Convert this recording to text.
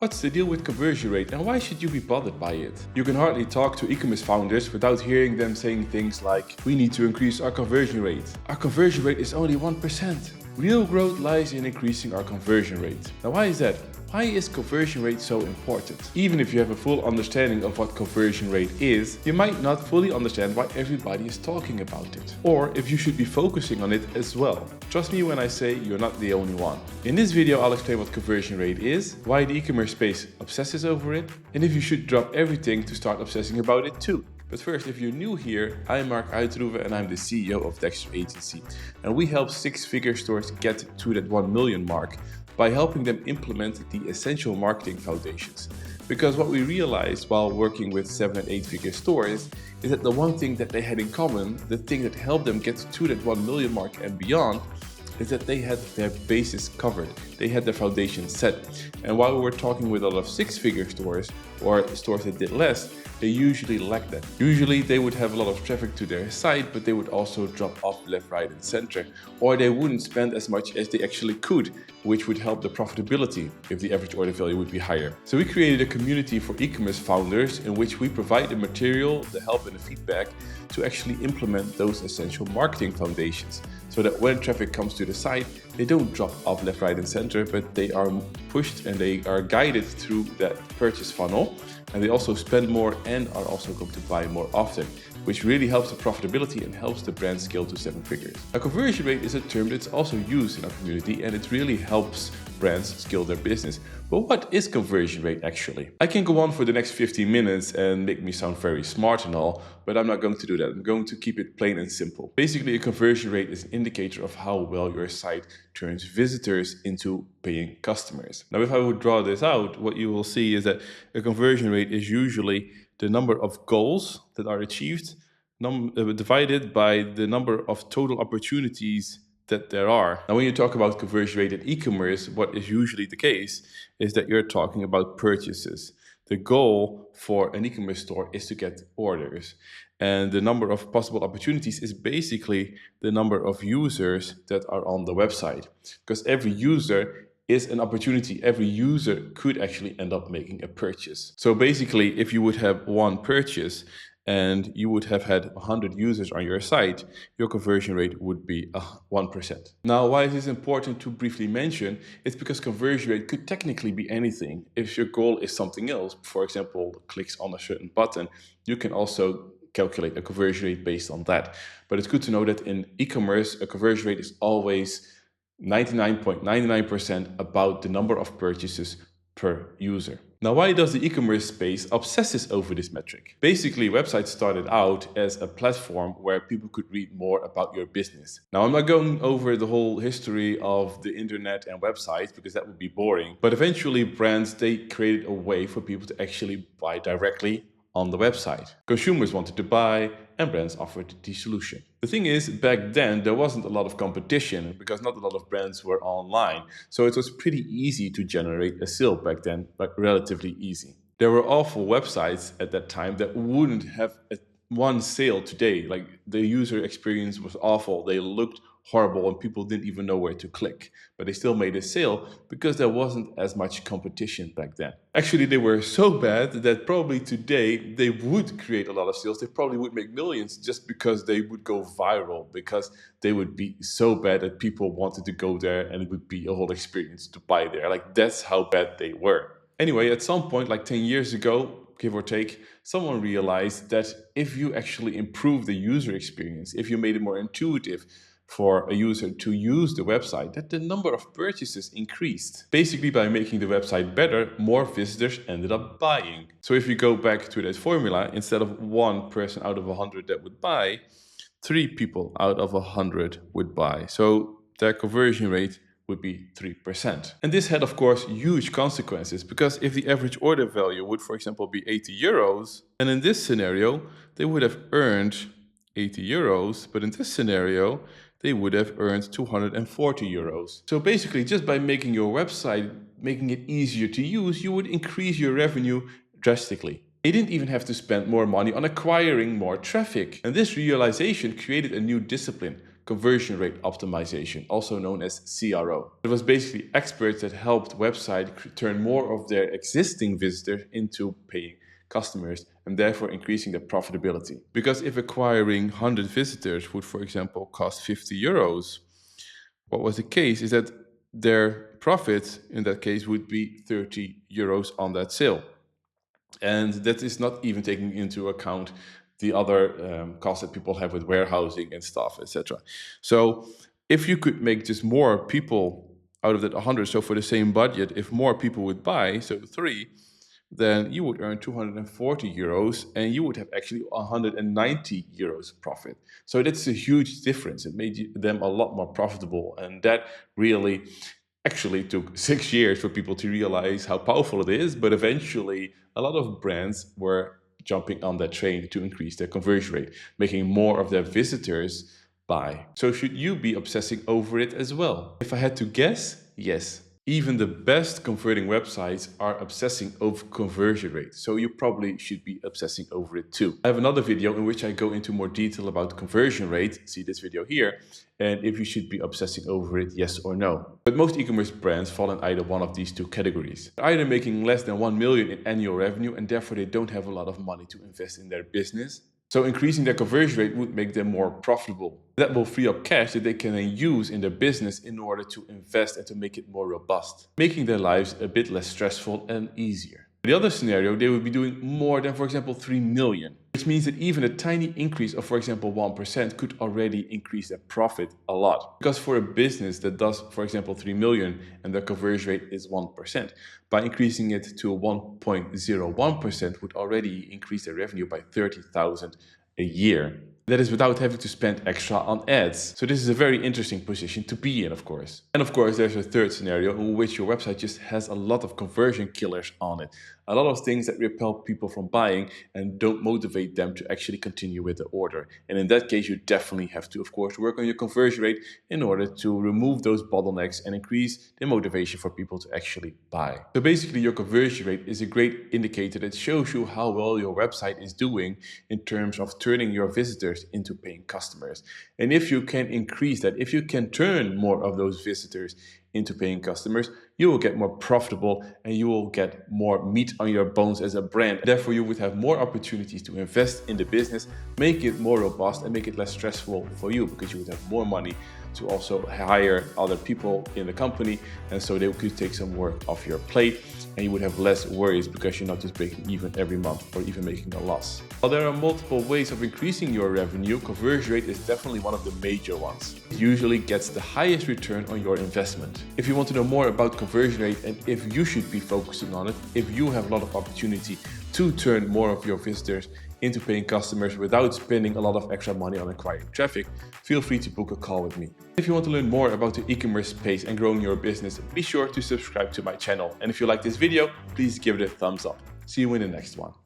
What's the deal with conversion rate and why should you be bothered by it? You can hardly talk to e-commerce founders without hearing them saying things like, we need to increase our conversion rate. Our conversion rate is only 1%. Real growth lies in increasing our conversion rate. Now why is that? Why is conversion rate so important? Even if you have a full understanding of what conversion rate is, you might not fully understand why everybody is talking about it. Or if you should be focusing on it as well. Trust me when I say you're not the only one. In this video I'll explain what conversion rate is, why the e-commerce space obsesses over it, and if you should drop everything to start obsessing about it too. But first, if you're new here, I'm Marc Uitterhoeve and I'm the CEO of Dexter Agency. And we help six-figure stores get to that 1 million mark by helping them implement the essential marketing foundations. Because what we realized while working with 7- and 8-figure stores is that the one thing that they had in common, the thing that helped them get to that 1 million mark and beyond, is that they had their bases covered. They had their foundation set. And while we were talking with a lot of 6-figure stores or stores that did less, they usually lacked that. Usually they would have a lot of traffic to their site, but they would also drop off left, right, and center. Or they wouldn't spend as much as they actually could, which would help the profitability if the average order value would be higher. So we created a community for e-commerce founders in which we provide the material, the help, and the feedback to actually implement those essential marketing foundations. So that when traffic comes to the site, they don't drop off left, right, and center, but they are pushed and they are guided through that purchase funnel. And they also spend more and are also going to buy more often, which really helps the profitability and helps the brand scale to 7 figures. A conversion rate is a term that's also used in our community and it really helps brands scale their business. But what is conversion rate actually? I can go on for the next 15 minutes and make me sound very smart and all, but I'm not going to do that. I'm going to keep it plain and simple. Basically, a conversion rate is an indicator of how well your site turns visitors into paying customers. Now, if I would draw this out, what you will see is that a conversion rate is usually the number of goals that are achieved divided by the number of total opportunities that there are. Now, when you talk about conversion rate in e-commerce, what is usually the case is that you're talking about purchases. The goal for an e-commerce store is to get orders. And the number of possible opportunities is basically the number of users that are on the website. Because every user is an opportunity. Every user could actually end up making a purchase. So basically, if you would have one purchase and you would have had 100 users on your site, your conversion rate would be 1%. Now, why is this important to briefly mention? It's because conversion rate could technically be anything. If your goal is something else, for example, clicks on a certain button, you can also calculate a conversion rate based on that. But it's good to know that in e-commerce, a conversion rate is always 99.99% about the number of purchases per user. Now, why does the e-commerce space obsesses over this metric? Basically, websites started out as a platform where people could read more about your business. Now, I'm not going over the whole history of the internet and websites because that would be boring. But eventually, brands, they created a way for people to actually buy directly on the website. Consumers wanted to buy and brands offered the solution. The thing is, back then there wasn't a lot of competition because not a lot of brands were online. So it was pretty easy to generate a sale back then, like relatively easy. There were awful websites at that time that wouldn't have one sale today. Like the user experience was awful. They looked horrible and people didn't even know where to click. But they still made a sale because there wasn't as much competition back then. Actually, they were so bad that probably today they would create a lot of sales. They probably would make millions just because they would go viral, because they would be so bad that people wanted to go there and it would be a whole experience to buy there. Like that's how bad they were. Anyway, at some point, like 10 years ago, give or take, someone realized that if you actually improve the user experience, if you made it more intuitive for a user to use the website, that the number of purchases increased. Basically, by making the website better, more visitors ended up buying. So if you go back to that formula, instead of 1 person out of 100 that would buy, 3 people out of 100 would buy. So their conversion rate would be 3%. And this had, of course, huge consequences because if the average order value would, for example, be 80 euros, and in this scenario, they would have earned 80 euros, but in this scenario, they would have earned 240 euros. So basically, just by making your website, making it easier to use, you would increase your revenue drastically. They didn't even have to spend more money on acquiring more traffic. And this realization created a new discipline, conversion rate optimization, also known as CRO. It was basically experts that helped websites turn more of their existing visitors into paying customers and therefore increasing their profitability. Because if acquiring 100 visitors would, for example, cost 50 euros, what was the case is that their profit in that case would be 30 euros on that sale. And that is not even taking into account the other costs that people have with warehousing and stuff, etc. So if you could make just more people out of that 100, so for the same budget, if more people would buy, so 3, then you would earn 240 euros and you would have actually 190 euros profit. So that's a huge difference. It made them a lot more profitable, and that really actually took 6 years for people to realize how powerful it is, but eventually a lot of brands were jumping on that train to increase their conversion rate, making more of their visitors buy. So should you be obsessing over it as well? If I had to guess, yes. Even the best converting websites are obsessing over conversion rate, so you probably should be obsessing over it too. I have another video in which I go into more detail about conversion rate, see this video here, and if you should be obsessing over it, yes or no. But most e-commerce brands fall in either one of these two categories. They're either making less than 1 million in annual revenue and therefore they don't have a lot of money to invest in their business. So increasing their conversion rate would make them more profitable. That will free up cash that they can then use in their business in order to invest and to make it more robust, making their lives a bit less stressful and easier. In the other scenario, they would be doing more than, for example, 3 million, which means that even a tiny increase of, for example, 1% could already increase their profit a lot. Because for a business that does, for example, 3 million and their conversion rate is 1%, by increasing it to 1.01% would already increase their revenue by 30,000 a year. That is without having to spend extra on ads. So this is a very interesting position to be in, of course. And of course, there's a third scenario in which your website just has a lot of conversion killers on it. A lot of things that repel people from buying and don't motivate them to actually continue with the order. And in that case, you definitely have to, of course, work on your conversion rate in order to remove those bottlenecks and increase the motivation for people to actually buy. So basically, your conversion rate is a great indicator that shows you how well your website is doing in terms of turning your visitors into paying customers. And if you can increase that, if you can turn more of those visitors into paying customers, you will get more profitable and you will get more meat on your bones as a brand. Therefore, you would have more opportunities to invest in the business, make it more robust and make it less stressful for you, because you would have more money to also hire other people in the company, and so they could take some work off your plate and you would have less worries because you're not just breaking even every month or even making a loss. While there are multiple ways of increasing your revenue, conversion rate is definitely one of the major ones. It usually gets the highest return on your investment. If you want to know more about conversion rate and if you should be focusing on it, if you have a lot of opportunity to turn more of your visitors into paying customers without spending a lot of extra money on acquiring traffic, feel free to book a call with me. If you want to learn more about the e-commerce space and growing your business, be sure to subscribe to my channel. And if you like this video, please give it a thumbs up. See you in the next one.